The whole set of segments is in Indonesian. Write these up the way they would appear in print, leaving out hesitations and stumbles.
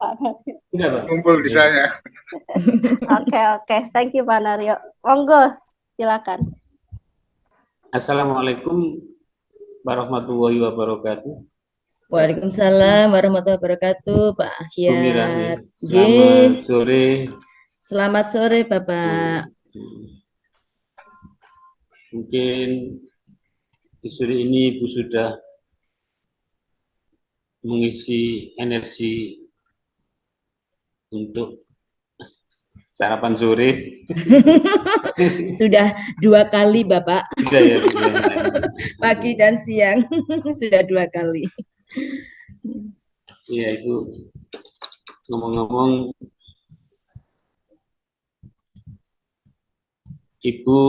Pak Naryo. Sudah, Pak. Kumpul di saya. Oke. Thank you, Pak Naryo. Monggo, silakan. Assalamualaikum warahmatullahi wabarakatuh. Waalaikumsalam warahmatullahi wabarakatuh, Pak Bu Mira, Ahyar. selamat sore. Selamat sore, Bapak. Mungkin di sore ini Ibu sudah mengisi energi untuk sarapan sore. Sudah 2 kali, Bapak. Sudah ya. Pagi dan siang sudah 2 kali. Iya, itu ngomong-ngomong, Ibu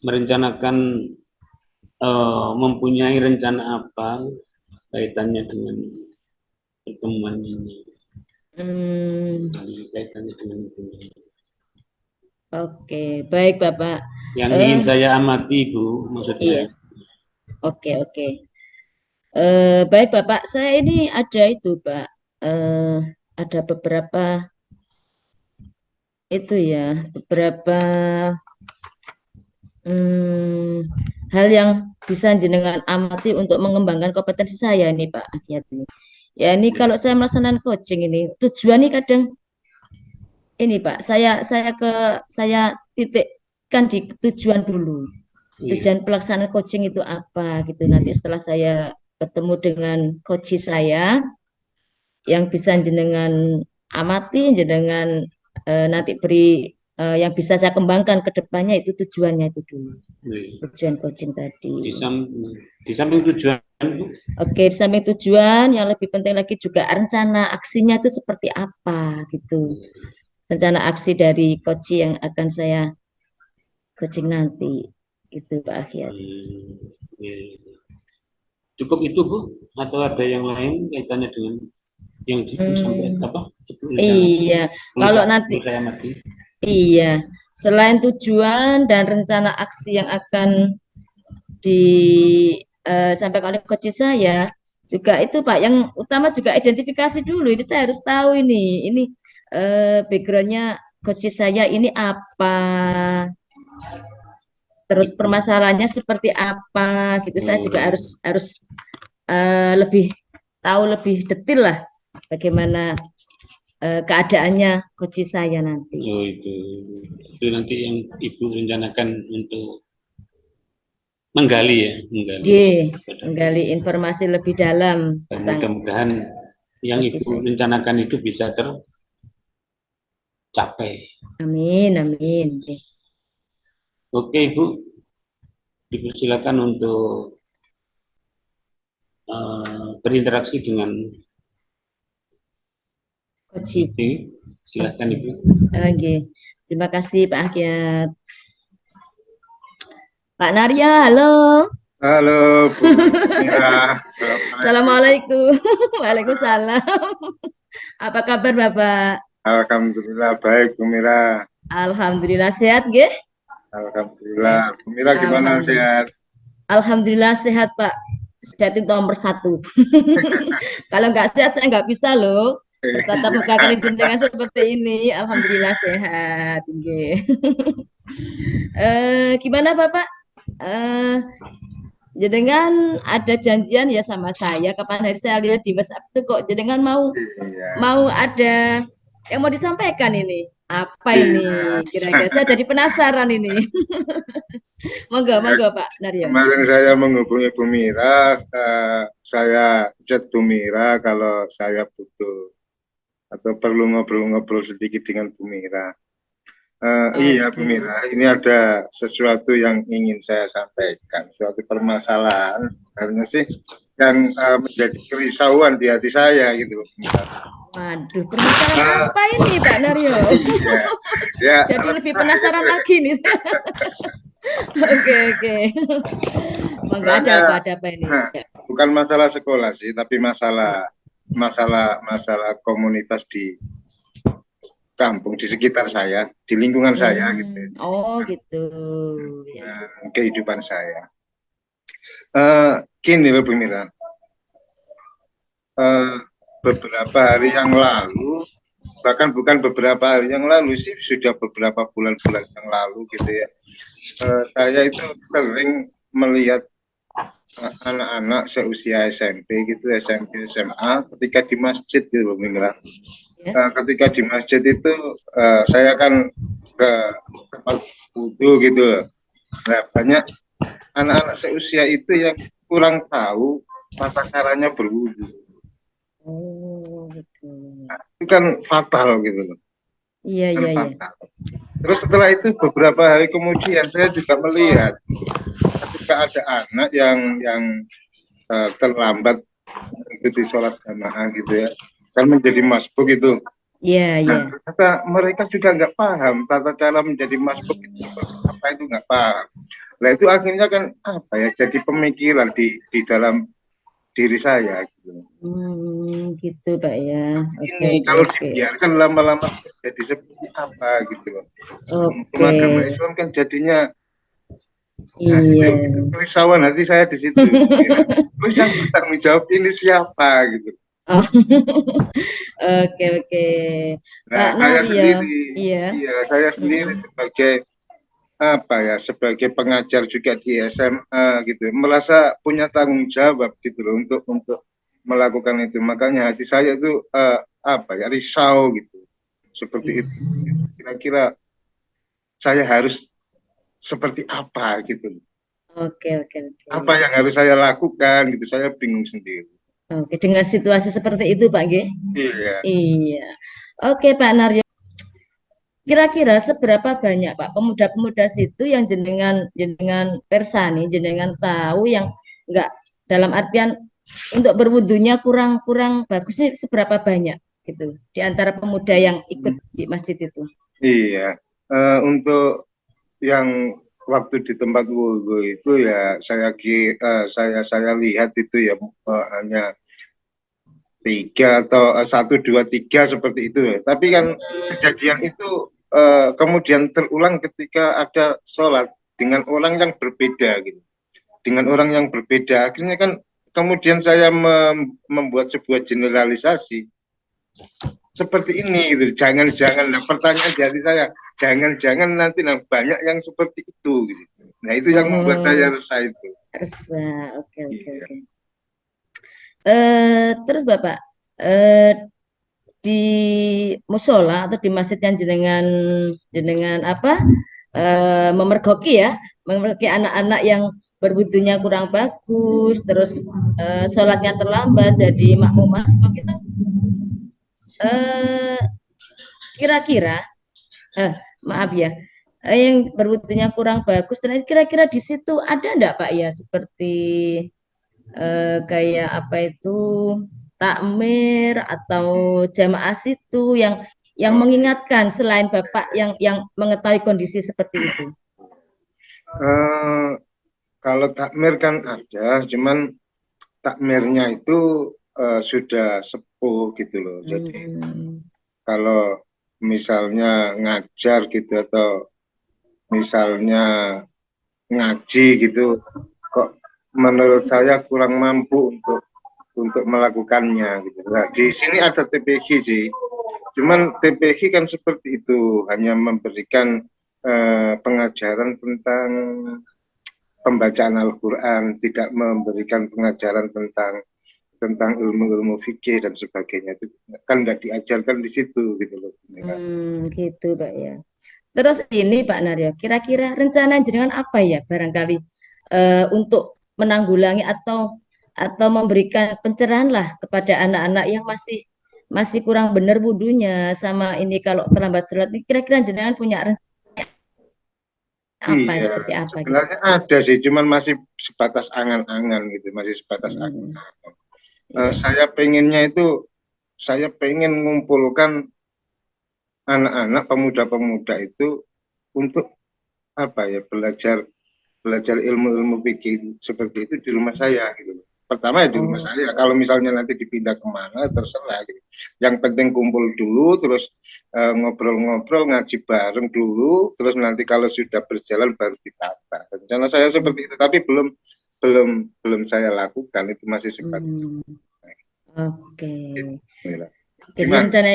merencanakan mempunyai rencana apa kaitannya dengan pertemuan ini? Kaitannya dengan itu. Oke, baik Bapak. Yang ingin saya amati, Bu, maksudnya. Iya. Oke. Baik Bapak, saya ini ada itu Pak, ada beberapa hal yang bisa jenengan amati untuk mengembangkan kompetensi saya nih Pak Ahyat ini. Ya ini kalau saya melaksanakan coaching ini tujuannya kadang ini Pak, saya titikkan di tujuan dulu. Tujuan pelaksanaan coaching itu apa gitu. Nanti setelah saya bertemu dengan coach saya yang bisa jenengan amati, jenengan nanti beri yang bisa saya kembangkan ke depannya itu tujuannya itu dulu. Tujuan coaching tadi. Di samping tujuan. Oke, di samping tujuan yang lebih penting lagi juga rencana aksinya itu seperti apa gitu. Rencana aksi dari coach yang akan saya coaching nanti itu Pak Ahyar. Cukup itu Bu, atau ada yang lain kaitannya dengan yang sampai apa? Iya, kalau nanti iya, selain tujuan dan rencana aksi yang akan disampaikan oleh coach saya, juga itu Pak, yang utama juga identifikasi dulu. Ini saya harus tahu ini backgroundnya coach saya ini apa, terus permasalahannya seperti apa, gitu. Saya juga harus lebih tahu lebih detail lah bagaimana keadaannya coach saya nanti. Oh itu nanti yang Ibu rencanakan untuk menggali menggali informasi lebih dalam. Dan mudah-mudahan yang Ibu rencanakan itu bisa tercapai. Amin. Oke Ibu, dipersilakan untuk berinteraksi dengan coach. Silakan Ibu. Oke. Terima kasih Pak Ahyat. Pak Naryo, halo. Halo Bu Mira. Assalamualaikum. Waalaikumsalam. Apa kabar Bapak? Alhamdulillah baik Bu Mira. Alhamdulillah sehat nggih? Alhamdulillah. Bu Mira gimana sehat? Alhamdulillah sehat Pak. Sehat itu nomor 1. Kalau nggak sehat saya nggak bisa loh. Bertatap muka kali jenengan seperti ini. Alhamdulillah sehat. Gimana Bapak? Jenengan ada janjian ya sama saya. Kapan hari saya lihat di WhatsApp itu kok jenengan mau ada yang mau disampaikan ini. Apa ini? Kira-kira saya jadi penasaran ini. Monggo Pak Naryo. Kemarin saya menghubungi Bu Mira, saya chat Bu Mira kalau saya butuh atau perlu ngobrol-ngobrol sedikit dengan Bu Mira. Iya Bu Mira, ini ada sesuatu yang ingin saya sampaikan, suatu permasalahan karena sih yang menjadi kerisauan di hati saya gitu Bu Mira. Waduh, permasalahan apa ini Pak Naryo? Ya, jadi lebih penasaran lagi nih. Oke. Monggo ada apa ini? Bukan masalah sekolah sih, tapi masalah komunitas di kampung, di sekitar saya, di lingkungan saya gitu. Oh gitu. Kehidupan saya. Gini loh Bu Mira, eh, beberapa hari yang lalu, bahkan bukan beberapa hari yang lalu sih, sudah beberapa bulan-bulan yang lalu gitu ya. Saya itu sering melihat anak-anak seusia SMP gitu, SMP, SMA, ketika di masjid gitu loh, Mila. Ya. Ketika di masjid itu saya kan ke tempat wudhu gitu loh. Nah, banyak anak-anak seusia itu yang kurang tahu tata caranya berwudhu. Oh, gitu. Itu kan fatal gitu loh, Iya, kan iya, iya. fatal. Terus setelah itu beberapa hari kemudian saya juga melihat ketika ada anak yang terlambat mengikuti sholat jamaah gitu ya, kan menjadi masbuk itu. Iya, iya. Nah, ternyata mereka juga nggak paham tata cara menjadi masbuk itu seperti apa, itu nggak paham. Nah itu akhirnya kan apa ya, jadi pemikiran di dalam diri saya gitu. Gitu Pak ya. Oke, Ini oke, kalau oke. dibiarkan lama-lama jadi seperti apa gitu loh. Hukum Oke. agama Islam kan jadinya, nah Iya. itu kerisauan hati saya di situ. Ya. Terus yang bertanggung jawab ini siapa gitu. Oh, oke, oke. Nah Pak saya Naryo. sendiri, Iya. iya saya sendiri Mm-mm. sebagai apa ya, sebagai pengajar juga di SMA gitu, merasa punya tanggung jawab gitu loh untuk melakukan itu. Makanya hati saya itu apa ya, risau gitu, seperti itu. Kira-kira saya harus seperti apa gitu, Oke, oke, oke. apa yang harus saya lakukan gitu, saya bingung sendiri. Oke, dengan situasi seperti itu Pak G. Iya. Iya. Oke Pak Naryo. Kira-kira seberapa banyak Pak pemuda-pemuda situ yang jenengan jenengan persani, jenengan tahu yang enggak, dalam artian untuk berwudunya kurang-kurang bagus nih, seberapa banyak gitu di antara pemuda yang ikut di masjid itu? Iya. Untuk yang waktu di tempat wudhu itu ya saya lihat itu ya hanya 3 atau 1, 2, 3 seperti itu ya. Tapi kan kejadian itu kemudian terulang ketika ada sholat dengan orang yang berbeda gitu. Dengan orang yang berbeda, akhirnya kan kemudian saya membuat sebuah generalisasi seperti ini gitu. Jangan-jangan, nah pertanyaan dari saya, jangan-jangan nanti banyak yang seperti itu gitu. Nah itu yang membuat saya Oh, resah itu. resah. Oke, oke, Iya. oke. Terus Bapak, di musola atau di masjid yang jenengan jenengan apa memergoki ya, memergoki anak-anak yang berwudunya kurang bagus, terus sholatnya terlambat jadi makmum masbuk itu, eh, kira-kira maaf ya, yang berwudunya kurang bagus, dan kira-kira di situ ada enggak Pak ya, seperti kayak apa itu, takmir atau jamaah situ yang Oh, mengingatkan selain Bapak yang mengetahui kondisi seperti itu. eh, kalau takmir kan ada, cuman takmirnya itu sudah sepuh gitu loh. Jadi Hmm. kalau misalnya ngajar gitu atau misalnya ngaji gitu, kok menurut saya kurang mampu untuk melakukannya gitu. Nah, di sini ada TPQ sih. Cuman TPQ kan seperti itu, hanya memberikan pengajaran tentang pembacaan Al-Quran, tidak memberikan pengajaran tentang ilmu-ilmu fikih dan sebagainya. Itu kan nggak diajarkan di situ gitu loh. Gitu Pak ya. Terus ini Pak Naryo, kira-kira rencana jenengan apa ya barangkali untuk menanggulangi atau memberikan pencerahan lah kepada anak-anak yang masih masih kurang benar wudunya, sama ini kalau terlambat sholat, kira-kira jenengan punya rencana apa, Iya, seperti apa gitu? sebenarnya ada sih, cuman masih sebatas angan-angan gitu, masih sebatas Hmm, angan. iya. Saya pengennya itu, saya pengen mengumpulkan anak-anak, pemuda-pemuda itu untuk apa ya, belajar belajar ilmu-ilmu fikih seperti itu di rumah saya gitu. Pertama ya di rumah Oh, saya. Kalau misalnya nanti dipindah kemana terserah gitu. Yang penting kumpul dulu, terus ngobrol-ngobrol, ngaji bareng dulu, terus nanti kalau sudah berjalan baru ditata. Rencana saya seperti itu, tapi belum belum belum saya lakukan, itu masih sebatas. hmm. Oke. Mira. Jadi Gimana?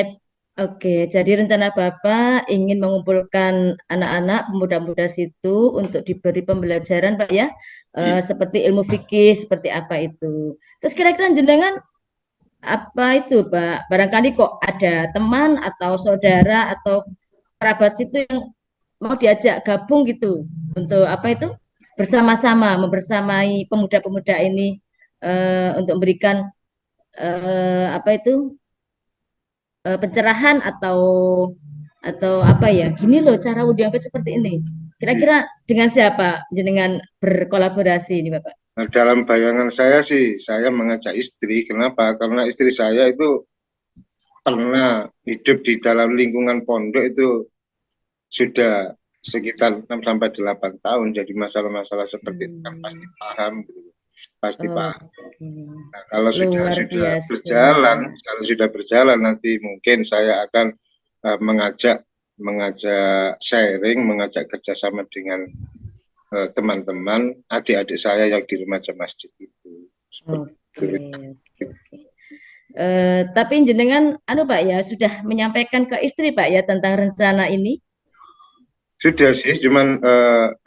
jadi rencana Bapak ingin mengumpulkan anak-anak pemuda-pemuda situ untuk diberi pembelajaran Pak ya, Iya. seperti ilmu fikih seperti apa itu. Terus kira-kira jenengan apa itu Pak? Barangkali kok ada teman atau saudara atau kerabat situ yang mau diajak gabung gitu untuk apa itu bersama-sama membersamai pemuda-pemuda ini untuk memberikan apa itu pencerahan atau apa ya gini loh cara udah seperti ini Iya. kira-kira dengan siapa jenengan berkolaborasi ini Bapak? Nah, dalam bayangan saya sih, saya mengajak istri. Kenapa? Karena istri saya itu pernah hidup di dalam lingkungan pondok itu sudah sekitar 6 sampai 8 tahun. Jadi masalah-masalah seperti itu kan pasti paham gitu. Pasti paham. Oke. Nah, kalau Luar sudah biasa. berjalan, kalau sudah berjalan nanti mungkin saya akan mengajak sharing, mengajak kerjasama dengan teman-teman, adik-adik saya yang di remaja masjid itu. Seperti Oke, itu. oke. Tapi jenengan anu Pak ya sudah menyampaikan ke istri Pak ya tentang rencana ini? Sudah sih, cuman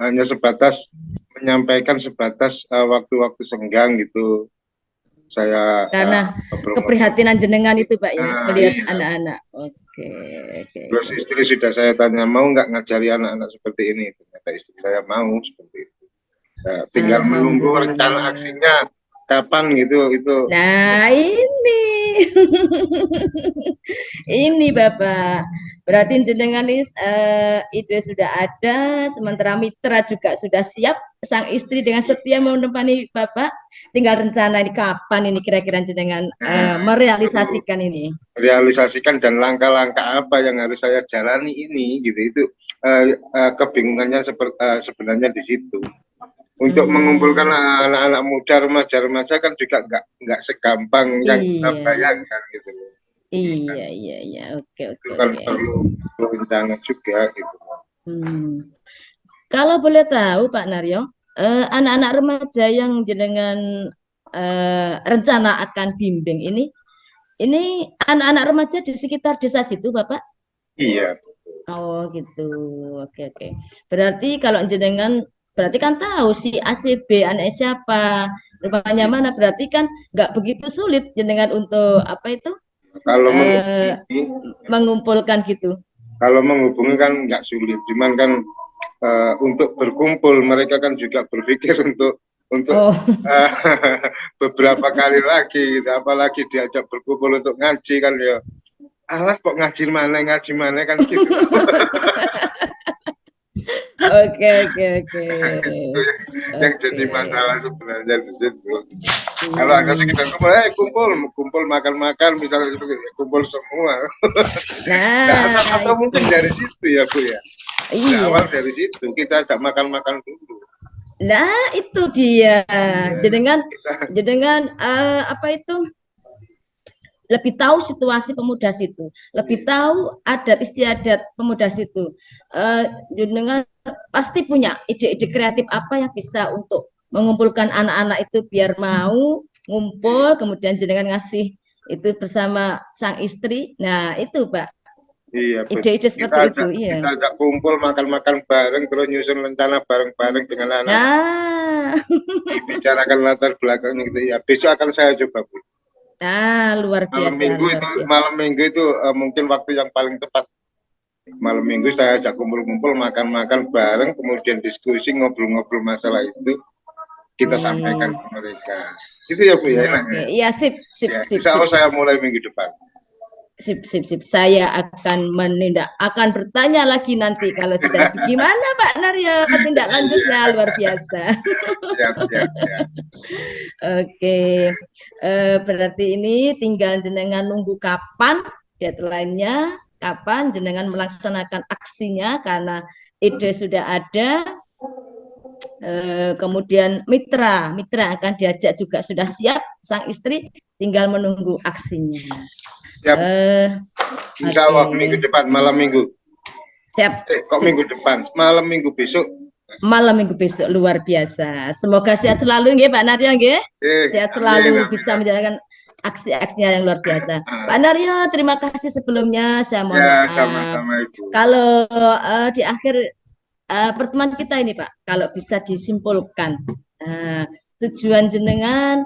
hanya sebatas menyampaikan sebatas waktu-waktu senggang gitu. Saya Karena ngobrol-ngobrol. keprihatinan jenengan itu Pak ya Nah, melihat iya. anak-anak. Oke, oke. Terus istri sudah saya tanya mau nggak ngajari anak-anak seperti ini. Ternyata istri saya mau seperti itu. Nah, tinggal menunggu rencana Alhamdulillah. aksinya kapan gitu itu. Nah, ini. Ini Bapak. Berarti jenengan ini ide sudah ada, sementara mitra juga sudah siap, sang istri dengan setia menemani Bapak. Tinggal rencana ini kapan ini kira-kira jenengan merealisasikan ini. Realisasikan dan langkah-langkah apa yang harus saya jalani ini gitu itu kebingungannya sebenarnya di situ. Untuk mengumpulkan anak-anak muda remaja-remaja kan juga nggak segampang yang kita Iya, bayangkan gitu. iya. Oke, Itu kan oke. perlu rencana juga gitu. Kalau boleh tahu Pak Naryo, anak-anak remaja yang jenengan rencana akan bimbing ini anak-anak remaja di sekitar desa situ, Bapak? Iya. Oh, gitu. Oke. Berarti kalau jenengan berarti kan tahu si ACB anak siapa, rupanya mana, berarti kan nggak begitu sulit jenengan untuk apa itu Kalau eh, mengumpulkan gitu. kalau menghubungi kan nggak sulit, cuman kan untuk berkumpul mereka kan juga berpikir untuk Oh, uh, beberapa kali lagi, gitu. Apalagi diajak berkumpul untuk ngaji kan ya. Alah kok ngaji mana kan gitu. oke. Itu yang jadi Oke. masalah sebenarnya di situ. Kalau hanya sekedar kumpul makan-makan misalnya seperti itu, kumpul semua. Nah, Nah, atau itu. mungkin dari situ ya Bu ya. Iya. Awal dari situ kita ajak makan-makan dulu. Nah, itu dia. Ya, Jenengan apa itu? Lebih tahu situasi pemuda situ, lebih tahu adat istiadat pemuda situ. Jenengan pasti punya ide-ide kreatif apa yang bisa untuk mengumpulkan anak-anak itu biar mau ngumpul, kemudian jenengan ngasih itu bersama sang istri. Nah, itu Pak, iya betul. ide-ide seperti itu, iya. Kita ajak kumpul makan-makan bareng terus nyusun rencana bareng-bareng dengan anak. Nah, Dibicarakan latar belakangnya gitu ya. Besok akan saya coba Bu. luar biasa, luar biasa. Malam minggu itu mungkin waktu yang paling tepat. Malam minggu saya ajak kumpul-kumpul makan-makan bareng kemudian diskusi ngobrol-ngobrol masalah itu kita sampaikan ke mereka. Itu ya Bu ya enaknya. Oke, iya sip. Ya, insya Allah saya mulai minggu depan. Sip. Saya akan akan bertanya lagi nanti kalau sudah gimana Pak Naryo tindak lanjutnya luar biasa. Siap. Oke, berarti ini tinggal jenengan nunggu kapan deadline-nya, kapan jenengan melaksanakan aksinya karena ide sudah ada. Kemudian mitra akan diajak juga sudah siap, sang istri tinggal menunggu aksinya. Siap. Insya Allah minggu depan malam minggu. Siap. Kok minggu depan? Malam minggu besok malam minggu besok luar biasa. Semoga sehat selalu nggih Pak Naryo nggih. Sehat Amin, selalu amin, bisa amin. menjalankan aksi-aksinya yang luar biasa. Pak Naryo, terima kasih sebelumnya. Saya mohon Ya, maaf. sama-sama Ibu. Kalau di akhir pertemuan kita ini Pak, kalau bisa disimpulkan tujuan jenengan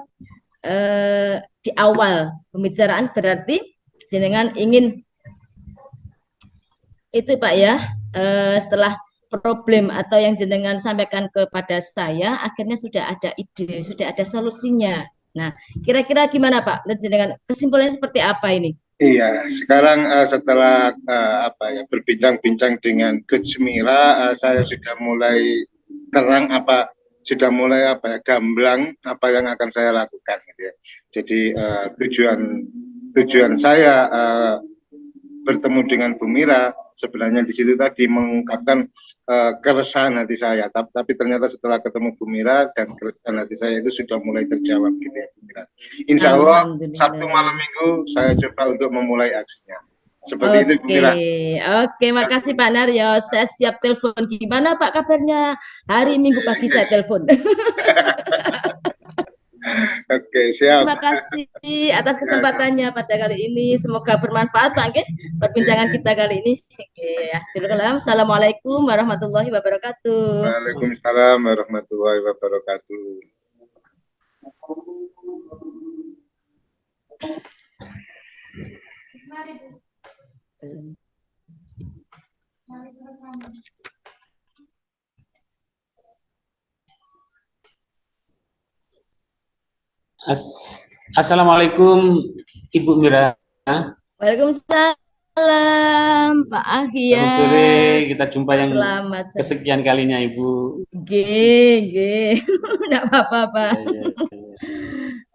di awal pembicaraan berarti jenengan ingin itu Pak ya, setelah problem atau yang jenengan sampaikan kepada saya, akhirnya sudah ada ide, sudah ada solusinya. Nah, kira-kira gimana Pak? Menurut jenengan kesimpulannya seperti apa ini? Iya, sekarang setelah berbincang-bincang dengan Coach Mira, saya sudah mulai terang sudah mulai gamblang apa yang akan saya lakukan gitu ya. Jadi tujuan saya bertemu dengan Bu Mira sebenarnya di situ tadi mengungkapkan keresahan hati saya, tapi ternyata setelah ketemu Bu Mira dan keresahan hati saya itu sudah mulai terjawab gitu ya Bu Mira. Insya Allah Sabtu malam Minggu saya coba untuk memulai aksinya. Seperti itu Bu Mira. Oke, makasih Pak Naryo. Saya siap telepon. Gimana Pak kabarnya? Hari Minggu pagi saya telepon. Oke, siap. Terima kasih atas kesempatannya pada kali ini. Semoga bermanfaat Pak nggih perbincangan kita kali ini. Oke, Assalamualaikum warahmatullahi wabarakatuh. Waalaikumsalam warahmatullahi wabarakatuh. Assalamualaikum Ibu Mira. Waalaikumsalam Pak Selamat sore, Ahyat. kita jumpa yang Selamat sore. kesekian kalinya Ibu. Nggih. Enggak apa-apa Pak. Ya.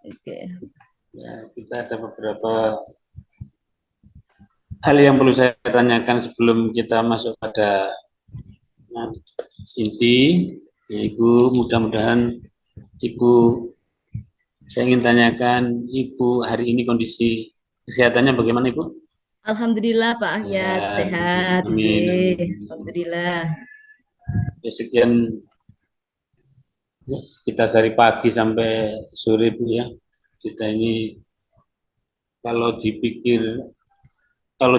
Oke. Ya, kita ada beberapa hal yang perlu saya tanyakan sebelum kita masuk pada inti. Ya, Ibu, mudah-mudahan Ibu, saya ingin tanyakan Ibu hari ini kondisi kesehatannya bagaimana Ibu? Alhamdulillah Pak Ahyat Ya, sehat. amin. Alhamdulillah. Ya, sekian ya, kita dari pagi sampai sore Bu ya. Kita ini kalau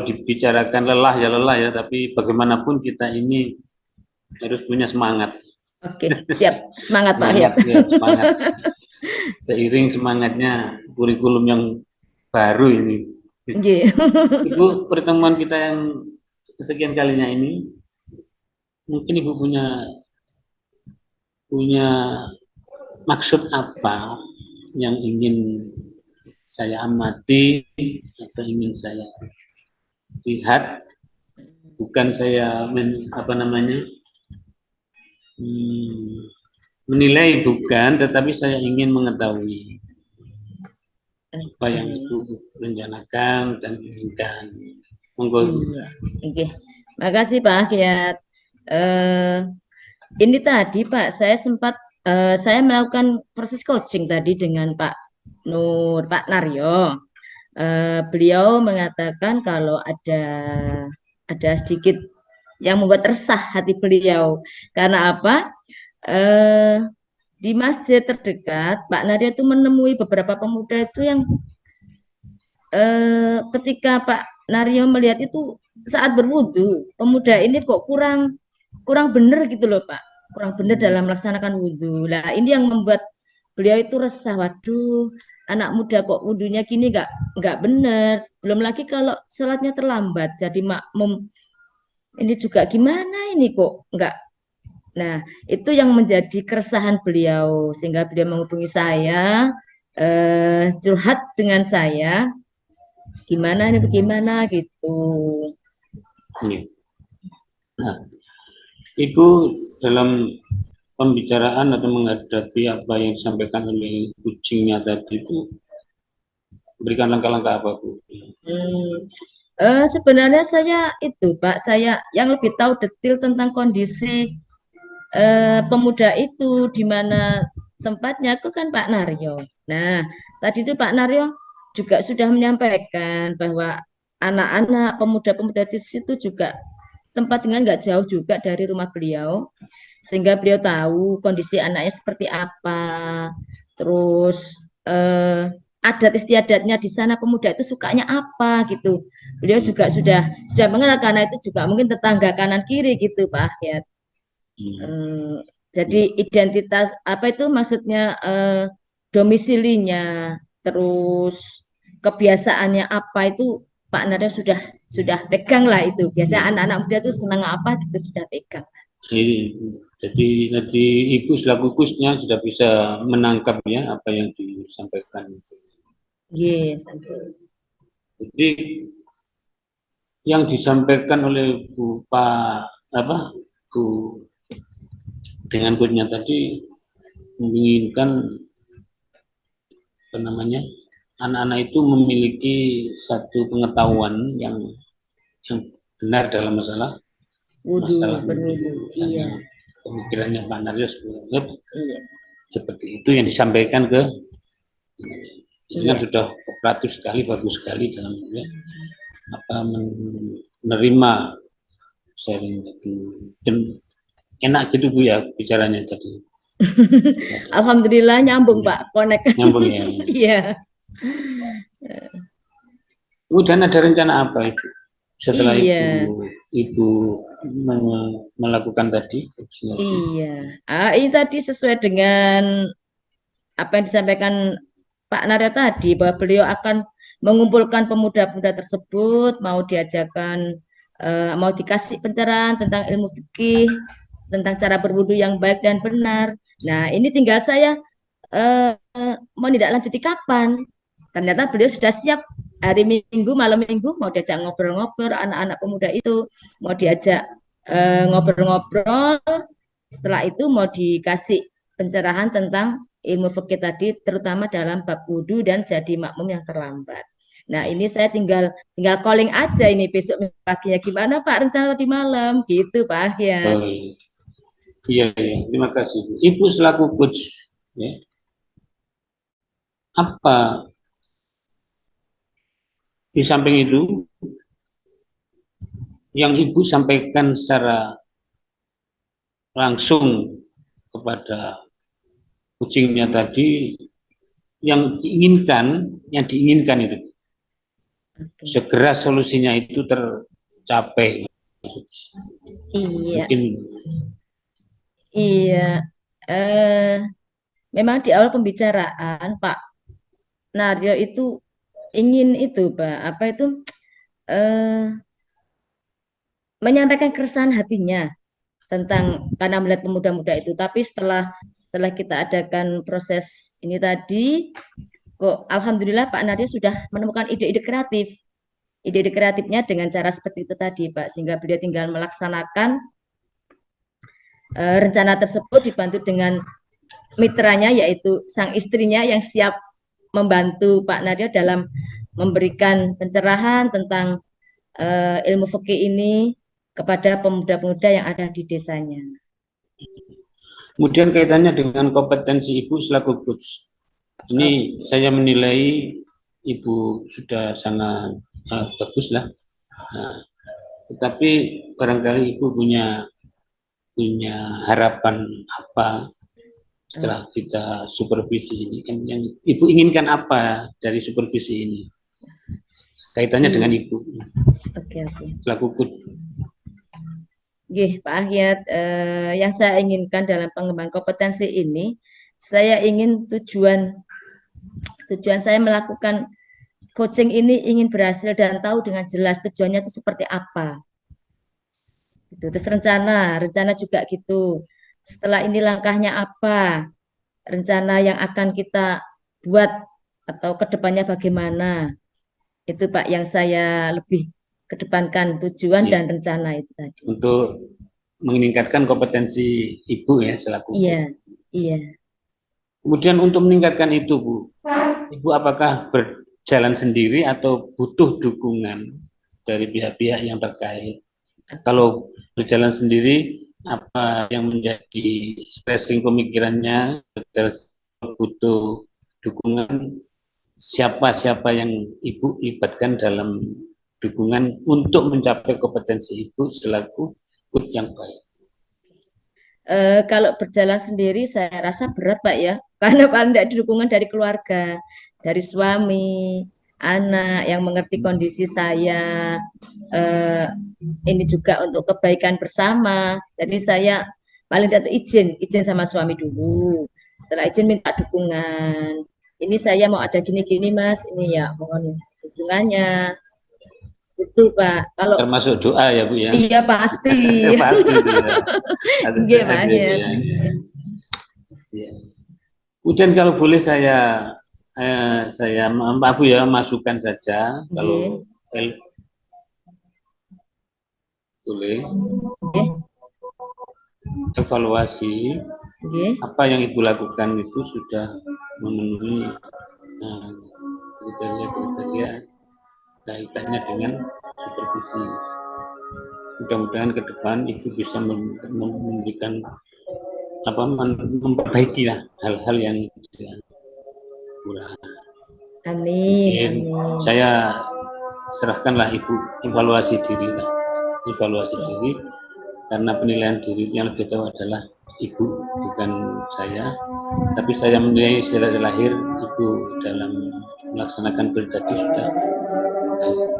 dibicarakan lelah ya, tapi bagaimanapun kita ini harus punya semangat. Oke, siap. Semangat Pak Ahyat. Ya, semangat. Seiring semangatnya kurikulum yang baru ini. Ibu, pertemuan kita yang kesekian kalinya ini, mungkin Ibu punya maksud apa yang ingin saya amati atau ingin saya lihat, bukan saya menilai bukan, tetapi saya ingin mengetahui apa yang Ibu rencanakan dan inginkan. Monggo. Oke, makasih Pak Ahyat. Ini tadi Pak, saya melakukan proses coaching tadi dengan Pak Naryo. Beliau mengatakan kalau ada sedikit yang membuat resah hati beliau. Karena apa? Di masjid terdekat, Pak Naryo itu menemui beberapa pemuda itu yang ketika Pak Naryo melihat itu saat berwudu, pemuda ini kok kurang benar gitu loh Pak, kurang benar dalam melaksanakan wudhu. Nah ini yang membuat beliau itu resah. Waduh, anak muda kok wudhunya gini nggak benar. Belum lagi kalau sholatnya terlambat, jadi makmum ini juga gimana ini kok nggak. Nah itu yang menjadi keresahan beliau sehingga beliau menghubungi saya, curhat dengan saya. Gimana ini bagaimana gitu. Nah, Ibu dalam pembicaraan atau menghadapi apa yang disampaikan oleh kucingnya tadi itu berikan langkah-langkah apa Bu? Sebenarnya saya itu Pak, saya yang lebih tahu detail tentang kondisi pemuda itu di mana tempatnya itu kan Pak Naryo. Nah, tadi itu Pak Naryo juga sudah menyampaikan bahwa anak-anak pemuda-pemuda di situ juga tempat tinggal nggak jauh juga dari rumah beliau, sehingga beliau tahu kondisi anaknya seperti apa, terus adat istiadatnya di sana pemuda itu sukanya apa gitu. Beliau juga sudah mengenal karena itu juga mungkin tetangga kanan kiri gitu Pak Ahyat. Jadi identitas apa itu maksudnya domisilinya, terus kebiasaannya apa itu Pak Nada sudah pegang lah itu. Biasanya anak-anak muda tuh senang apa gitu sudah pegang. Jadi Ibu selaku kusnya sudah bisa menangkap ya apa yang disampaikan. Yes. Jadi yang disampaikan oleh Bu dengan kusnya tadi menginginkan anak-anak itu memiliki satu pengetahuan yang benar dalam masalah berwudu. Iya. Pemikirannya Pak Naryo sebenarnya Iya. seperti itu yang disampaikan ke ini kan Iya. sudah kooperatif sekali, bagus sekali dalam menerima sharing dan enak gitu Bu ya bicaranya tadi. Alhamdulillah nyambung Pak, connect. Nyambung ya. Iya. Kemudian ada rencana apa itu setelah Iya. Ibu melakukan tadi? Iya. Ini tadi sesuai dengan apa yang disampaikan Pak Naryo tadi, bahwa beliau akan mengumpulkan pemuda-pemuda tersebut, mau diajarkan, mau dikasih pencerahan tentang ilmu fikih, tentang cara berwudu yang baik dan benar. Nah, ini tinggal saya menindaklanjuti kapan. Ternyata beliau sudah siap hari Minggu, malam Minggu mau diajak ngobrol-ngobrol anak-anak pemuda itu, mau diajak ngobrol-ngobrol. Setelah itu mau dikasih pencerahan tentang ilmu fikih tadi, terutama dalam bab wudu dan jadi makmum yang terlambat. Nah, ini saya tinggal calling aja ini besok paginya gimana Pak rencana tadi malam gitu Pak ya. Iya, terima kasih. Ibu selaku coach, ya, apa di samping itu yang Ibu sampaikan secara langsung kepada kucingnya tadi yang diinginkan itu segera solusinya itu tercapai. Iya. Mungkin. Iya. Memang di awal pembicaraan Pak Naryo itu ingin itu Pak apa itu menyampaikan keresahan hatinya tentang karena melihat pemuda-muda itu, tapi setelah kita adakan proses ini tadi, kok alhamdulillah Pak Nadia sudah menemukan ide-ide kreatifnya dengan cara seperti itu tadi Pak, sehingga beliau tinggal melaksanakan rencana tersebut dibantu dengan mitranya yaitu sang istrinya yang siap membantu Pak Nadia dalam memberikan pencerahan tentang ilmu fikih ini kepada pemuda-pemuda yang ada di desanya. Kemudian kaitannya dengan kompetensi Ibu selaku coach. Ini saya menilai Ibu sudah sangat bagus lah. Nah, tetapi barangkali Ibu punya harapan apa setelah kita supervisi ini? Yang Ibu inginkan apa dari supervisi ini? Kaitannya dengan Ibu. Oke. Selaku coach. Pak Ahyat, yang saya inginkan dalam pengembangan kompetensi ini, saya ingin tujuan saya melakukan coaching ini ingin berhasil dan tahu dengan jelas tujuannya itu seperti apa. Terus rencana juga gitu. Setelah ini langkahnya apa? Rencana yang akan kita buat atau kedepannya bagaimana? Itu Pak yang saya lebih kedepankan tujuan dan rencana itu tadi. Untuk meningkatkan kompetensi Ibu ya selaku. Iya. Kemudian untuk meningkatkan itu Bu, Ibu apakah berjalan sendiri atau butuh dukungan dari pihak-pihak yang terkait? Kalau berjalan sendiri, apa yang menjadi stressing pemikirannya, butuh dukungan siapa yang Ibu libatkan dalam dukungan untuk mencapai kompetensi Ibu selaku coach yang baik. Kalau berjalan sendiri saya rasa berat Pak ya, karena paling tidak dukungan dari keluarga, dari suami, anak yang mengerti kondisi saya, eh, ini juga untuk kebaikan bersama. Jadi saya paling tidak izin sama suami dulu. Setelah izin minta dukungan. Ini saya mau ada gini-gini Mas, ini ya mohon dukungannya. Itu Pak. Kalau Termasuk doa ya Bu ya. iya pasti. Pasti itu ya. Ada Nggih, doa gitu banget. ya. Ya. Kemudian kalau boleh saya maaf Bu ya masukkan saja kalau boleh Nggih. evaluasi Nggih. apa yang Ibu lakukan itu sudah memenuhi kriteria-kriteria kaitannya dengan supervisi. Mudah-mudahan ke depan Ibu bisa memberikan memperbaiki lah hal-hal yang kurang. Amin. Mungkin saya serahkanlah Ibu evaluasi diri karena penilaian diri yang lebih tahu adalah Ibu bukan saya, tapi saya menilai secara lahir Ibu dalam melaksanakan berdati sudah baik.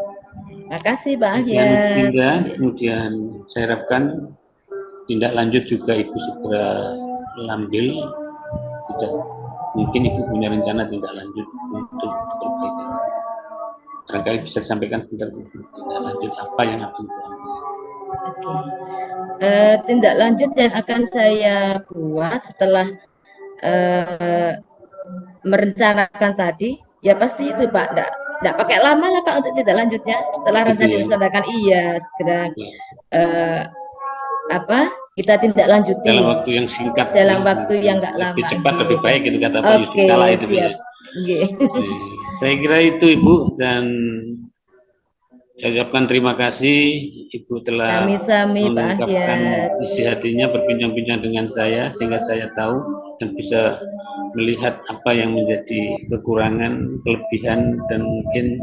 Makasih Pak Ahyar. Kemudian saya harapkan tindak lanjut juga Ibu segera ambil. Tidak mungkin Ibu punya rencana tindak lanjut untuk perbaikan. Barangkali bisa disampaikan tindak lanjut apa yang akan diambil. Tindak lanjut yang akan saya buat setelah merencanakan tadi, ya pasti itu Pak. Nggak pakai lama lah Pak untuk tindak lanjutnya. Setelah rencana dilaksanakan, iya segera kita tindak lanjuti dalam waktu yang singkat, dalam waktu yang nggak lama, lebih cepat lebih baik itu kata Pak Yusuf Kala itu ya. Saya kira itu Ibu, dan saya ucapkan terima kasih Ibu telah mengungkapkan isi hatinya, berbincang-bincang dengan saya sehingga saya tahu dan bisa melihat apa yang menjadi kekurangan, kelebihan, dan mungkin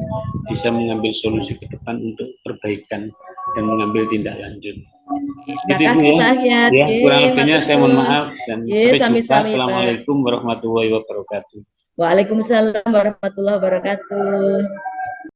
bisa mengambil solusi ke depan untuk perbaikan dan mengambil tindak lanjut. Terima kasih Pak Ahyar. Ya, kurang lebihnya saya mohon maaf dan sampai jumpa. Assalamualaikum warahmatullahi wabarakatuh. Waalaikumsalam warahmatullahi wabarakatuh.